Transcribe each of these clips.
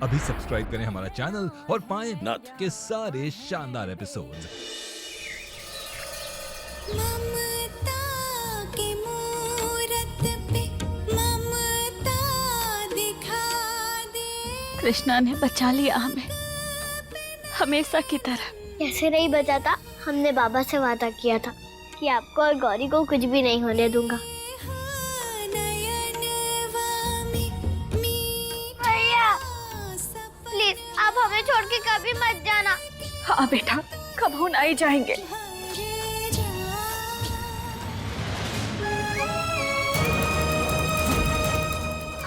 अभी सब्सक्राइब करें हमारा चैनल और पाएं नाथ। के सारे शानदार एपिसोड्स। ममता के मूरत पे ममता दिखा दे। कृष्णा ने बचा लिया हमें, हमेशा की तरह। कैसे नहीं बचाता? हमने बाबा से वादा किया था कि आपको और गौरी को कुछ भी नहीं होने दूंगा। भैया प्लीज आप हमें छोड़ के कभी मत जाना। हाँ बेटा, कब नहीं जाएंगे।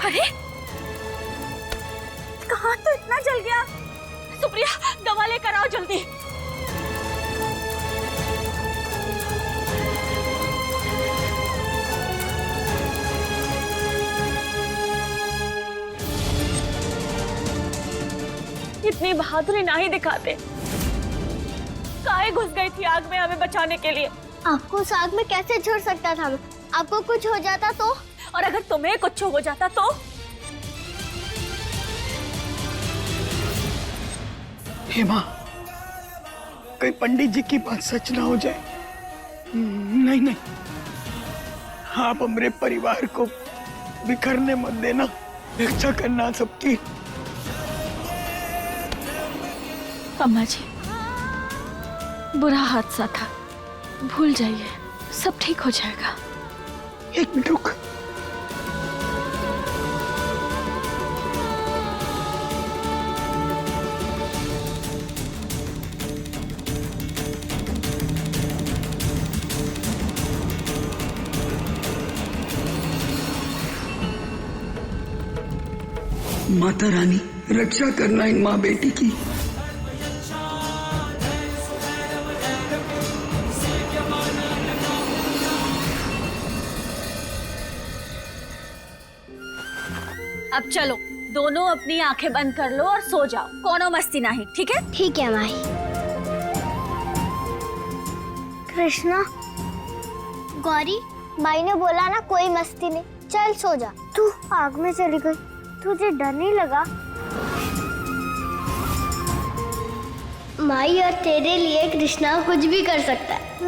अरे कहाँ तो इतना जल गया। सुप्रिया, दवा लेकर आओ जल्दी। इतनी बहादुरी नहीं दिखाते। काहे घुस गई थी आग में हमें बचाने के लिए। आपको उस आग में कैसे छोड़ सकता था मैं? आपको कुछ हो जाता तो? और अगर तुम्हें कुछ हो जाता तो? हे माँ, कहीं पंडित जी की बात सच ना हो जाए। नहीं नहीं, आप हमारे परिवार को बिखरने मत देना, रक्षा करना सबकी। अम्मा जी, बुरा हादसा था, भूल जाइए, सब ठीक हो जाएगा। एक मिनट रुक। माता रानी, रक्षा करना इन माँ बेटी की। अब चलो, दोनों अपनी आंखें बंद कर लो और सो जाओ। कोनो मस्ती नहीं, ठीक है? ठीक है माई। कृष्णा, गौरी, माई ने बोला ना कोई मस्ती नहीं, चल सो जा। तू आग में चली गई, तुझे डर नहीं लगा? माई और तेरे लिए कृष्णा कुछ भी कर सकता है।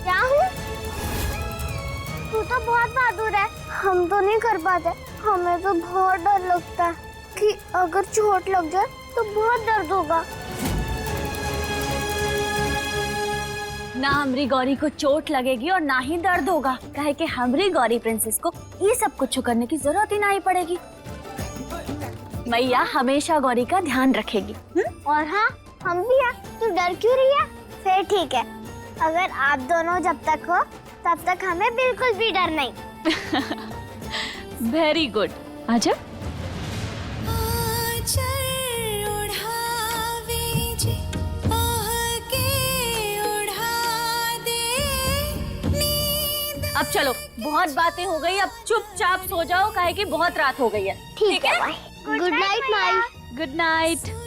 क्या हूँ? तू तो बहुत बहादुर है, हम तो नहीं कर पाते। हमें तो बहुत डर लगता है कि अगर चोट लग जाए तो बहुत दर्द होगा। ना हमारी गौरी को चोट लगेगी और ना ही दर्द होगा, काहे कि हमारी गौरी प्रिंसेस को ये सब कुछ करने की जरूरत ही नहीं पड़ेगी। मैया हमेशा गौरी का ध्यान रखेगी। और हाँ, हम भी हैं। तू डर क्यों रही है? फिर ठीक है, अगर आप दोनों जब तक हो तब तक हमें बिल्कुल भी डर नहीं। वेरी गुड, आजा। अब चलो, बहुत बातें हो गई, अब चुपचाप सो जाओ, काहे कि बहुत रात हो गई है। ठीक है माई। गुड नाइट माई। Good night.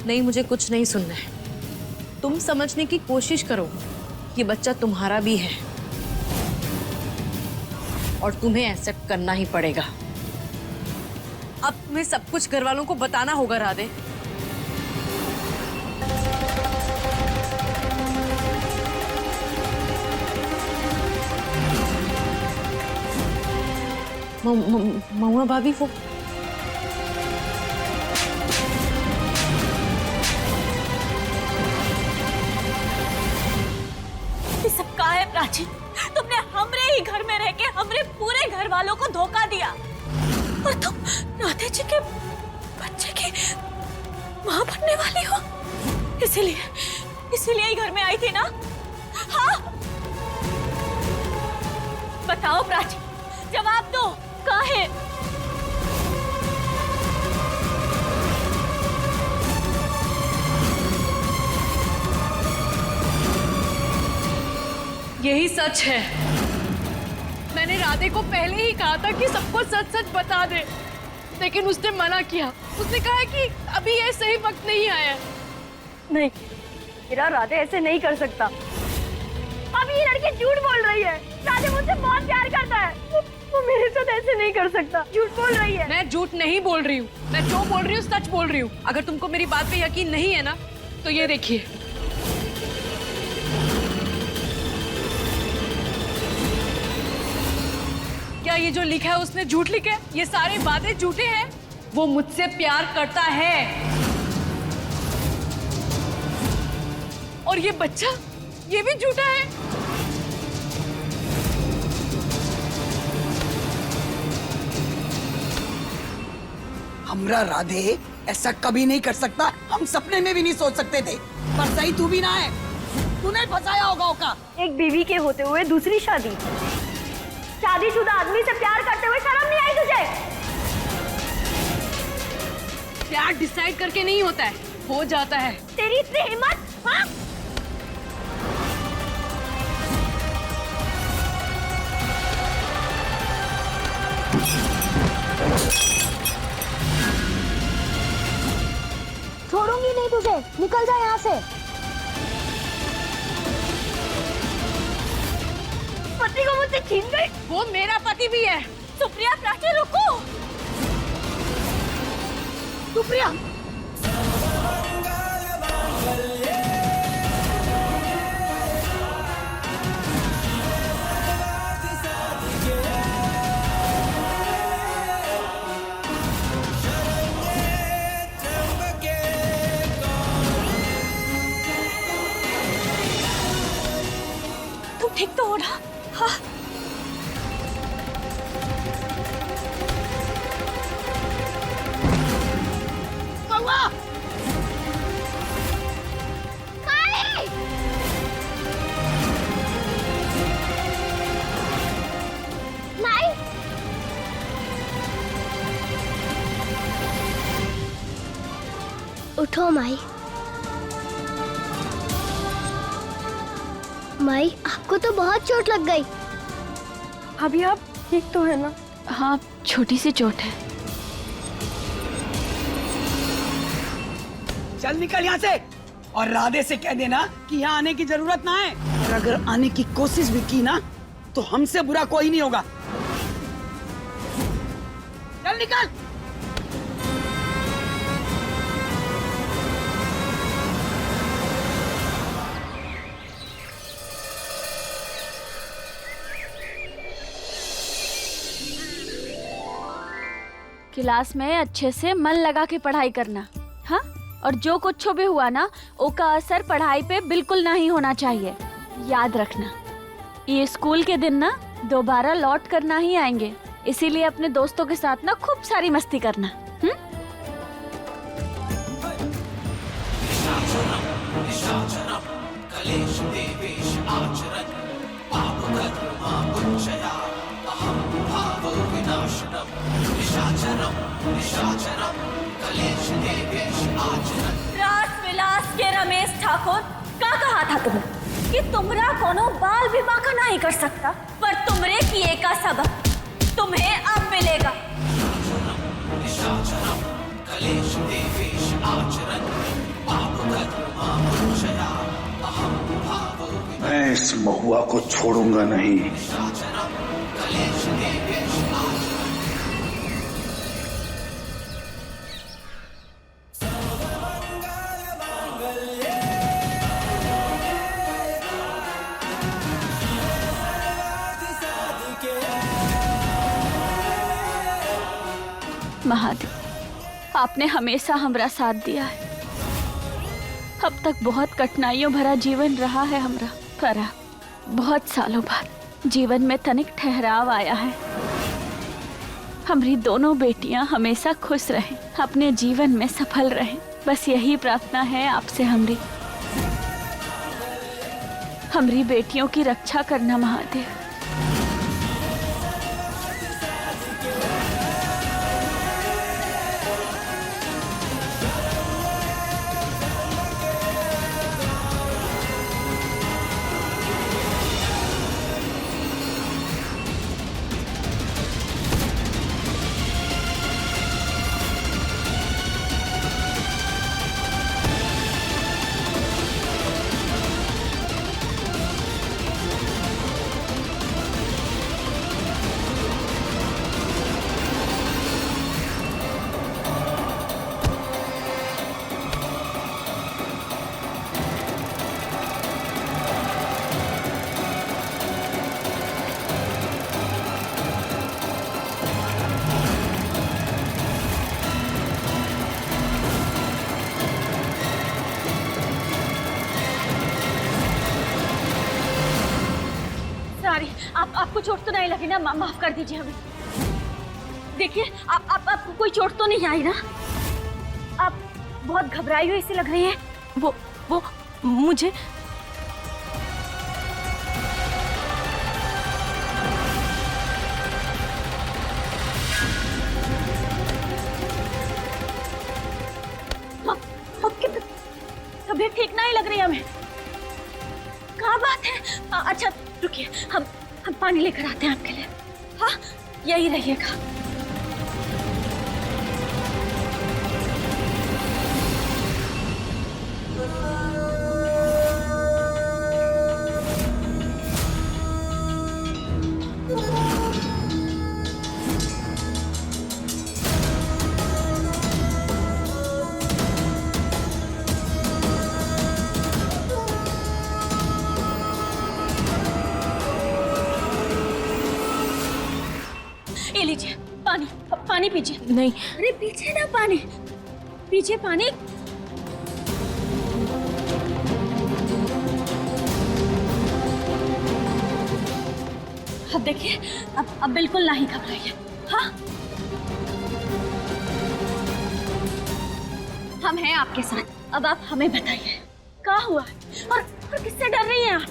नहीं, मुझे कुछ नहीं सुनना है। तुम समझने की कोशिश करो, ये बच्चा तुम्हारा भी है और तुम्हें एक्सेप्ट करना ही पड़ेगा। अब तुम्हें सब कुछ घर वालों को बताना होगा राधे। महुआ भाभी, वो सब का है प्राची? तुमने हमरे ही घर में रह के हमरे पूरे घर वालों को धोखा दिया और तुम राधे जी के बच्चे की मां बनने वाली हो। इसीलिए ही घर में आई थी ना? हाँ, बताओ प्राची, जवाब दो, काहे? यही सच है। मैंने राधे को पहले ही कहा था कि सबको सच सच बता दे, लेकिन उसने मना किया। उसने कहा कि अभी ये सही वक्त नहीं आया। नहीं, मेरा राधे ऐसे नहीं कर सकता। अब ये लड़की झूठ बोल रही है। राधे मुझसे बहुत प्यार करता है। वो मेरे साथ ऐसे नहीं कर सकता। झूठ बोल रही है। मैं झूठ नहीं बोल रही हूँ, मैं जो बोल रही हूँ सच बोल रही हूँ। अगर तुमको मेरी बात पे यकीन नहीं है ना, तो ये देखिए। क्या ये जो लिखा है उसने झूठ लिखा है? ये सारी बातें झूठे हैं। वो मुझसे प्यार करता है। और ये बच्चा, ये भी झूठा है। हमरा राधे ऐसा कभी नहीं कर सकता। हम सपने में भी नहीं सोच सकते थे। पर सही तू भी ना है, तूने फंसाया होगा ओका। एक बीवी के होते हुए दूसरी शादी, शादीशुदा आदमी से प्यार करते हुए शर्म नहीं आई तुझे? प्यार डिसाइड करके नहीं होता है, हो जाता है। तेरी इतनी हिम्मत? हाँ? छोड़ूंगी नहीं तुझे, निकल जा यहाँ से। पति को मुझसे छीन गई। वो मेरा पति भी है। सुप्रिया, प्राची, रुको। सुप्रिया, तुम ठीक तो हो ना? हाँ। नहीं, उठो माई। माई, आपको तो बहुत चोट लग गई। अभी आप ठीक तो है ना? हाँ, छोटी सी चोट है। चल निकल यहाँ से। और राधे से कह देना कि यहाँ आने की जरूरत ना है। और अगर आने की कोशिश भी की ना, तो हमसे बुरा कोई नहीं होगा। चल निकल। क्लास में अच्छे से मन लगा के पढ़ाई करना, हाँ? और जो कुछ भी हुआ ना, उसका असर पढ़ाई पे बिल्कुल नहीं होना चाहिए। याद रखना, ये स्कूल के दिन ना दोबारा लौट कर ना ही आएंगे। इसीलिए अपने दोस्तों के साथ ना खूब सारी मस्ती करना। रास विलास के रमेश ठाकुर, क्या कहा था तुमने कि तुमरा कोनो बाल विवाह का नहीं कर सकता, पर तुमरे किए का सबक तुम्हें अब मिलेगा। मैं इस महुआ को छोड़ूंगा नहीं। महादेव, आपने हमेशा हमारा साथ दिया है। अब तक बहुत कठिनाइयों भरा जीवन रहा है हमारा, पर बहुत सालों बाद जीवन में तनिक ठहराव आया है। हमारी दोनों बेटियां हमेशा खुश रहें, अपने जीवन में सफल रहें, बस यही प्रार्थना है आपसे। हमारी बेटियों की रक्षा करना महादेव। आपको चोट तो नहीं लगी ना? माफ कर दीजिए हमें। देखिए आपको कोई चोट तो नहीं आई ना? आप बहुत घबराई हुई सी लग रही हैं। वो मुझे तबीयत ठीक नहीं लग रही है हमें। क्या बात है? अच्छा रुकिए, हम पानी लेकर आते हैं आपके लिए। हाँ, यही रहिएगा। ये लीजिए पानी, पानी पीजिए। नहीं। अरे पीछे ना पानी, पीछे पानी। अब देखिए, अब बिल्कुल नहीं घबराइए। हाँ, हम हैं आपके साथ। अब आप हमें बताइए क्या हुआ है और किससे डर रही हैं आप?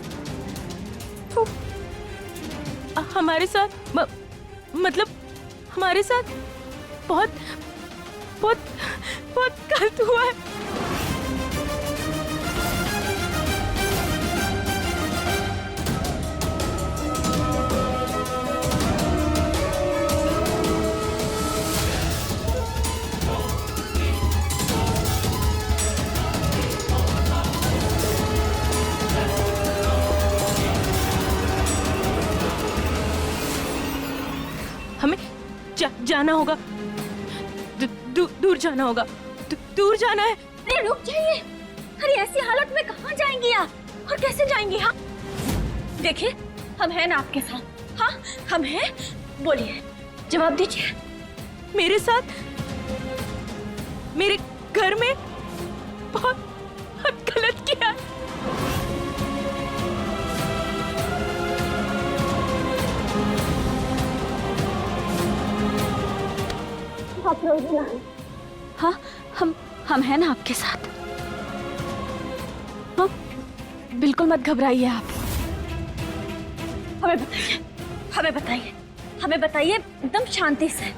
हमारे साथ मतलब हमारे साथ बहुत बहुत बहुत गलत हुआ है। हमें जाना होगा, दूर जाना होगा, दूर जाना है। अरे रुक जाइए, अरे ऐसी हालत में कहाँ जाएंगी आप और कैसे जाएंगी? हाँ देखिए, हम हैं ना आपके साथ। हाँ हम हैं, बोलिए, जवाब दीजिए। मेरे साथ मेरे घर में बहुत गलत किया। हाँ हम हैं ना आपके साथ। हाँ बिल्कुल मत घबराइए आप। हमें बताइए एकदम शांति से।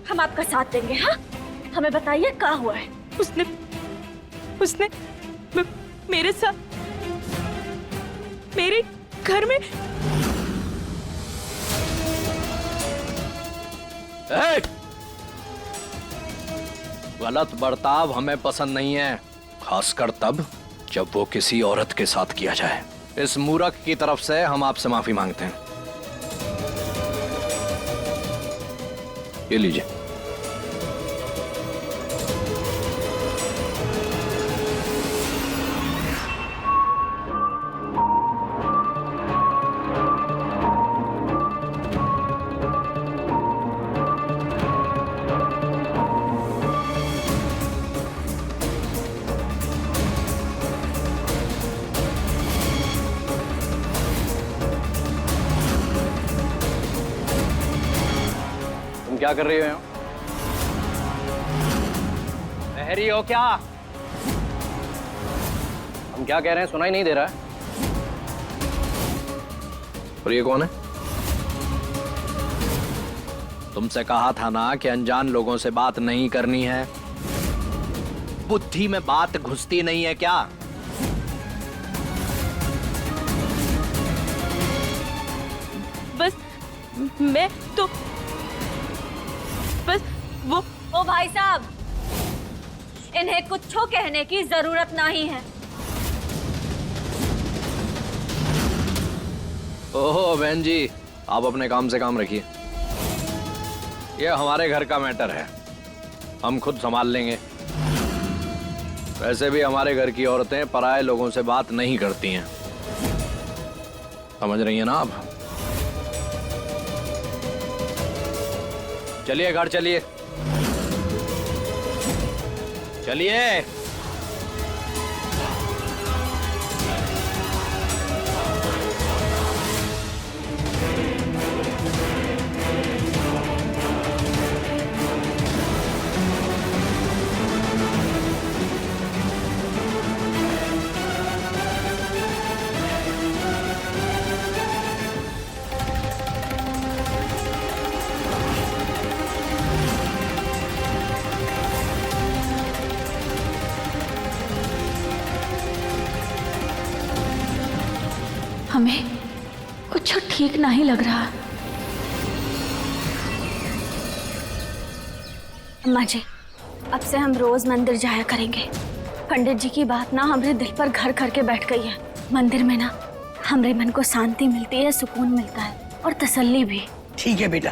हम आपका साथ देंगे। हाँ हमें बताइए क्या हुआ है। उसने मेरे साथ मेरे घर में गलत बर्ताव हमें पसंद नहीं है, खासकर तब जब वो किसी औरत के साथ किया जाए। इस मूर्ख की तरफ से हम आपसे माफी मांगते हैं। ये लीजिए। क्या कर रही हो? बहरी हो क्या? हम क्या कह रहे हैं सुनाई नहीं दे रहा है? और ये कौन है? तुमसे कहा था ना कि अनजान लोगों से बात नहीं करनी है। बुद्धि में बात घुसती नहीं है क्या? बस मैं तो बस वो भाई साहब, इन्हें कुछ कहने की जरूरत नहीं है। ओहो बहन जी, आप अपने काम से काम रखिए। ये हमारे घर का मैटर है, हम खुद संभाल लेंगे। वैसे भी हमारे घर की औरतें पराये लोगों से बात नहीं करती हैं, समझ रही हैं ना आप? चलिए घर चलिए, चलिए। हमें कुछ ठीक नहीं लग रहा। अम्मा जी, अब से हम रोज मंदिर जाया करेंगे। पंडित जी की बात ना हमारे दिल पर घर करके बैठ गई है। मंदिर में ना हमारे मन को शांति मिलती है, सुकून मिलता है और तसल्ली भी। ठीक है बेटा,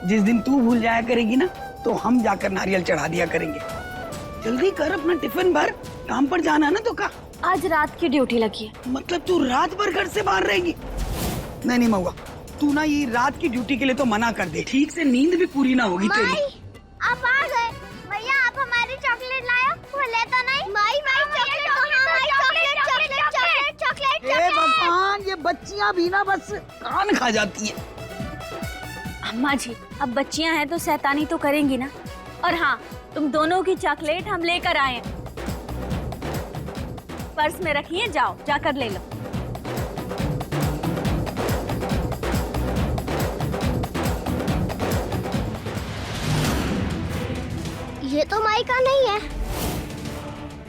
जिस दिन तू भूल जाया करेगी ना तो हम जाकर नारियल चढ़ा दिया करेंगे। जल्दी कर, अपना टिफिन भर, काम पर जाना है ना। तो का आज रात की ड्यूटी लगी है। मतलब तू रात भर घर से बाहर रहेगी? नहीं मऊआ, तू ना ये रात की ड्यूटी के लिए तो मना कर दे, ठीक से नींद भी पूरी ना होगी तेरी। आप आ गए। भैया आप हमारी चॉकलेट लायो, भूले तो नहीं? माई चॉकलेट ए भगवान, ये बच्चियां भी ना बस कान खा जाती है। अम्मा जी, अब बच्चियां हैं तो शैतानी तो करेंगी ना। और हाँ, तुम दोनों की चॉकलेट हम लेकर आए हैं। पर्स में रखिए, जाओ जाकर ले लो। ये तो माई का नहीं है।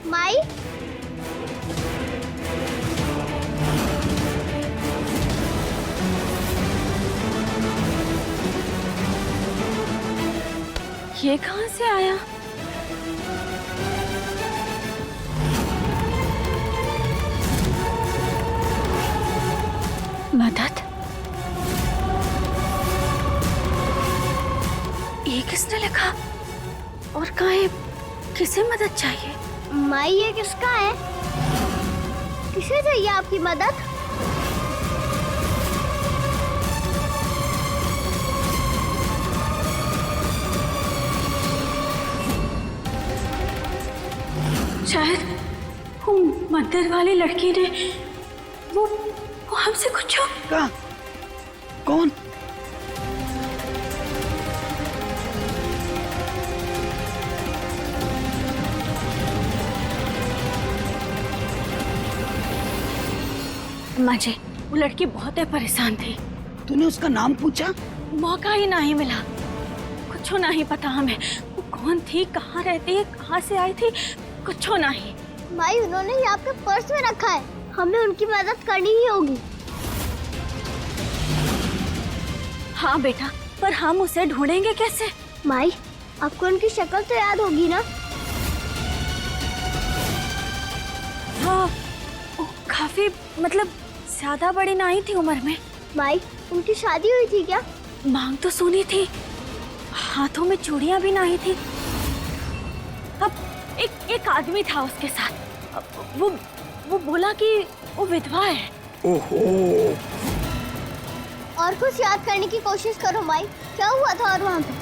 माई, ये कहाँ से आया? मदद? ये किसने लिखा? और कहाँ किसे मदद चाहिए? माई ये किसका है? किसे चाहिए आपकी मदद? शायद वो मंदिर वाली लड़की ने वो हमसे कुछ कहा? कौन? अम्मा जी, वो लड़की बहुत ही परेशान थी। तूने उसका नाम पूछा? मौका ही नहीं मिला। कुछ नहीं पता हमें, वो कौन थी, कहाँ रहती है, कहाँ से आई थी, कुछ नहीं। माई उन्होंने ये आपके पर्स में रखा है, हमें उनकी मदद करनी ही होगी। हाँ बेटा, पर हम उसे ढूंढेंगे कैसे? माई आपको उनकी शक्ल तो याद होगी ना? हाँ, वो काफी मतलब ज्यादा बड़ी नहीं थी उम्र में। माई उनकी शादी हुई थी क्या? मांग तो सोनी थी, हाथों में चूड़ियां भी नहीं थी। अब एक आदमी था उसके साथ, वो बोला कि वो विधवा है। ओहो, और कुछ याद करने की कोशिश करो माई, क्या हुआ था और वहाँ पे?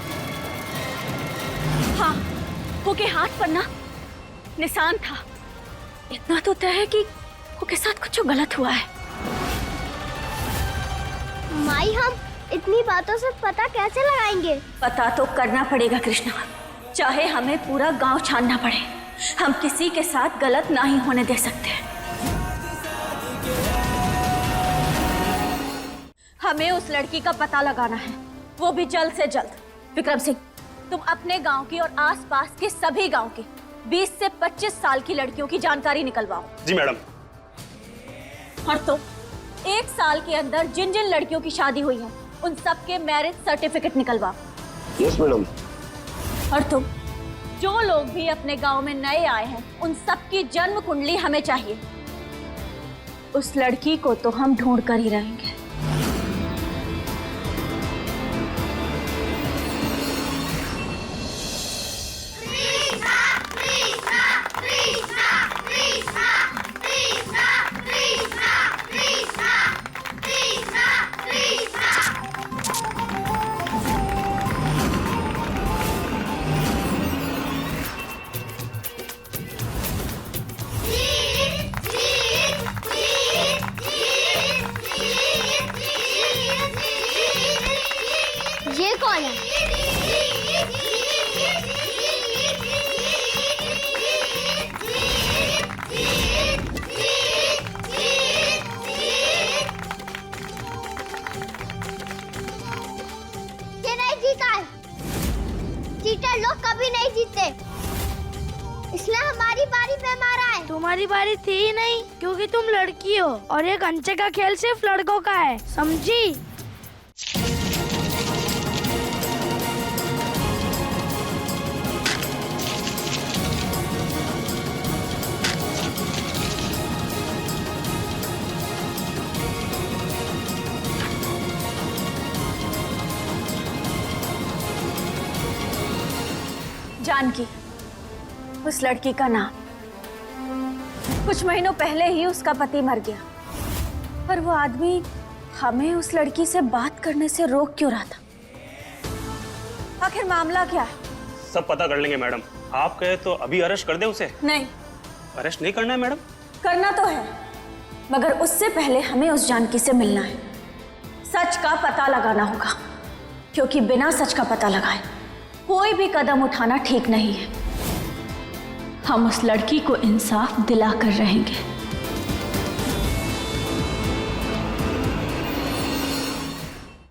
हाँ, वो के हाथ पर ना निशान था। इतना तो तय है कि वो के साथ कुछ गलत हुआ है। माई हम इतनी बातों से पता कैसे लगाएंगे? पता तो करना पड़ेगा कृष्णा, चाहे हमें पूरा गांव छानना पड़े। हम किसी के साथ गलत नहीं होने दे सकते। हमें उस लड़की का पता लगाना है, वो भी जल्द से जल्द। विक्रम सिंह, तुम अपने गांव की और आसपास के सभी गांव की 20 से 25 साल की लड़कियों की जानकारी निकलवाओ। जी मैडम। और तुम 1 साल के अंदर जिन जिन लड़कियों की शादी हुई है उन सब के मैरिज सर्टिफिकेट निकलवाओ। Yes madam. और तुम जो लोग भी अपने गांव में नए आए हैं उन सब की जन्म कुंडली हमें चाहिए। उस लड़की को तो हम ढूंढ कर ही रहेंगे। क्योंकि तुम लड़की हो और ये कंचे का खेल सिर्फ लड़कों का है, समझी? जानकी, उस लड़की का नाम। कुछ महीनों पहले ही उसका पति मर गया, पर वो आदमी हमें उस लड़की से बात करने से रोक क्यों रहा था? आखिर मामला क्या है? सब पता कर लेंगे मैडम। आप कहे तो अभी अरेस्ट कर दे उसे? नहीं, अरेस्ट नहीं करना है मैडम? करना तो है, मगर उससे पहले हमें उस जानकी से मिलना है। सच का पता लगाना होगा, क्योंकि बिना सच का पता लगाए कोई भी कदम उठाना ठीक नहीं है। हम उस लड़की को इंसाफ दिला कर रहेंगे।